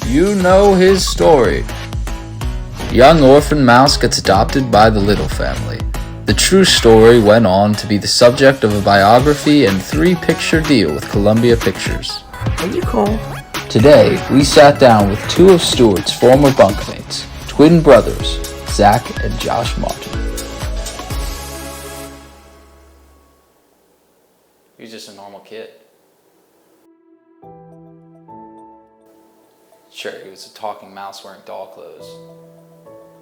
you know his story. Young orphan mouse gets adopted by the Little family. The true story went on to be the subject of a biography and 3-picture deal with Columbia Pictures. Are you cool? Today, we sat down with 2 of Stuart's former bunkmates, twin brothers, Zach and Josh Martin. He was just a normal kid. Sure, he was a talking mouse wearing doll clothes,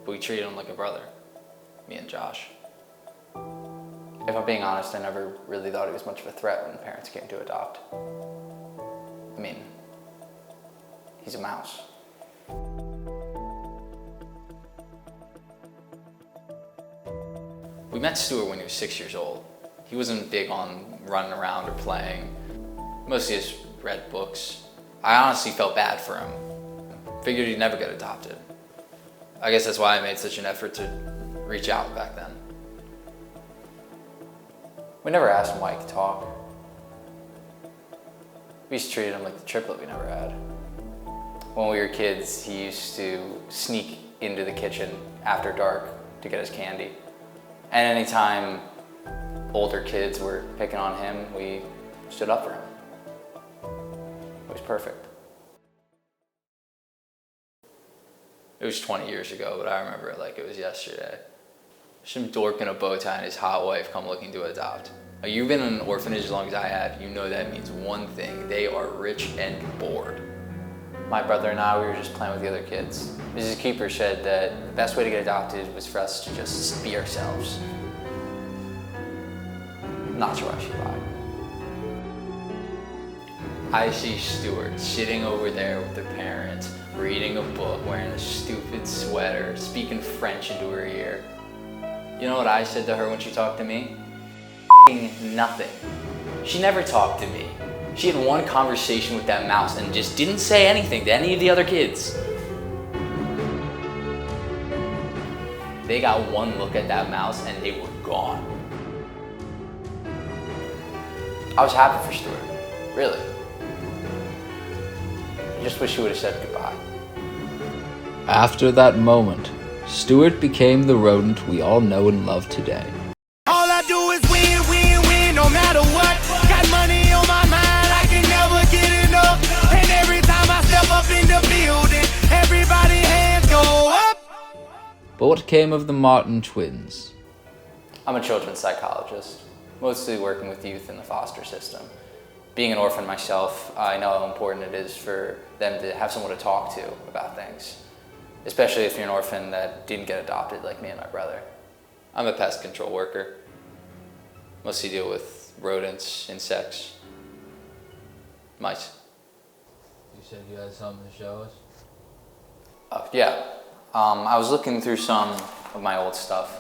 but we treated him like a brother, me and Josh. If I'm being honest, I never really thought he was much of a threat when parents came to adopt. I mean, he's a mouse. We met Stuart when he was 6 years old. He wasn't big on running around or playing. Mostly just read books. I honestly felt bad for him. Figured he'd never get adopted. I guess that's why I made such an effort to reach out back then. We never asked him why he could talk. We used to treat him like the triplet we never had. When we were kids, he used to sneak into the kitchen after dark to get his candy. And anytime older kids were picking on him, we stood up for him. It was perfect. It was 20 years ago, but I remember it like it was yesterday. Some dork in a bow tie and his hot wife come looking to adopt. Now, you've been in an orphanage as long as I have, you know that means one thing: they are rich and bored. My brother and I, we were just playing with the other kids. Mrs. Keeper said that the best way to get adopted was for us to just be ourselves. Not sure why she lied. I see Stuart sitting over there with the parents, reading a book, wearing a stupid sweater, speaking French into her ear. You know what I said to her when she talked to me? Nothing. She never talked to me. She had one conversation with that mouse and just didn't say anything to any of the other kids. They got one look at that mouse and they were gone. I was happy for Stuart, really. I just wish he would have said goodbye. After that moment, Stuart became the rodent we all know and love today. All I do is win, win, win, no matter what. Got money on my mind, I can never get enough. And every time I step up in the building, everybody hands go up. But what came of the Martin twins? I'm a children's psychologist, mostly working with youth in the foster system. Being an orphan myself, I know how important it is for them to have someone to talk to about things, especially if you're an orphan that didn't get adopted like me and my brother. I'm a pest control worker. Mostly deal with rodents, insects, mice. You said you had something to show us? Yeah. I was looking through some of my old stuff.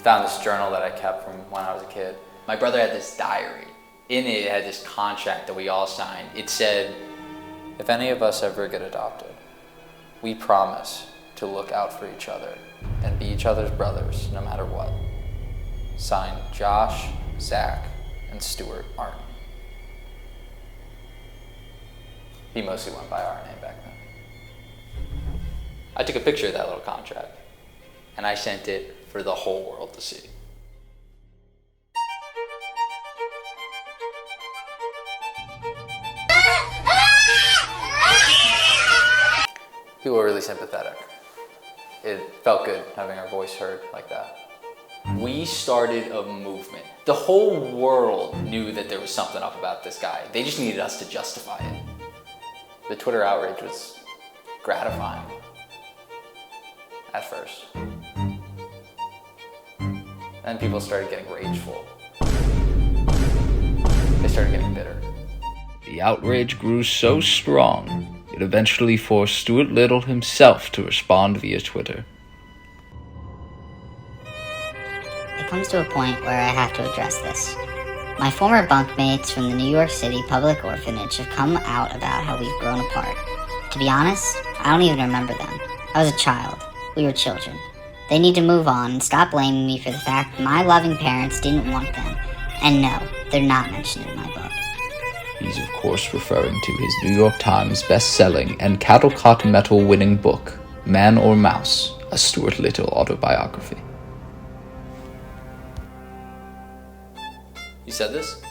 Found this journal that I kept from when I was a kid. My brother had this diary. In it, it had this contract that we all signed. It said, if any of us ever get adopted, we promise to look out for each other and be each other's brothers no matter what. Signed, Josh, Zach, and Stuart Martin. He mostly went by our name back then. I took a picture of that little contract, and I sent it for the whole world to see. People were really sympathetic. It felt good having our voice heard like that. We started a movement. The whole world knew that there was something up about this guy. They just needed us to justify it. The Twitter outrage was gratifying at first. Then people started getting rageful. They started getting bitter. The outrage grew so strong, it eventually forced Stuart Little himself to respond via Twitter. It comes to a point where I have to address this. My former bunkmates from the New York City public orphanage have come out about how we've grown apart. To be honest, I don't even remember them. I was a child. We were children. They need to move on and stop blaming me for the fact my loving parents didn't want them. And no, they're not mentioned in my book. He's of course referring to his New York Times best-selling and Caldecott Medal-winning book, Man or Mouse, a Stuart Little autobiography. You said this?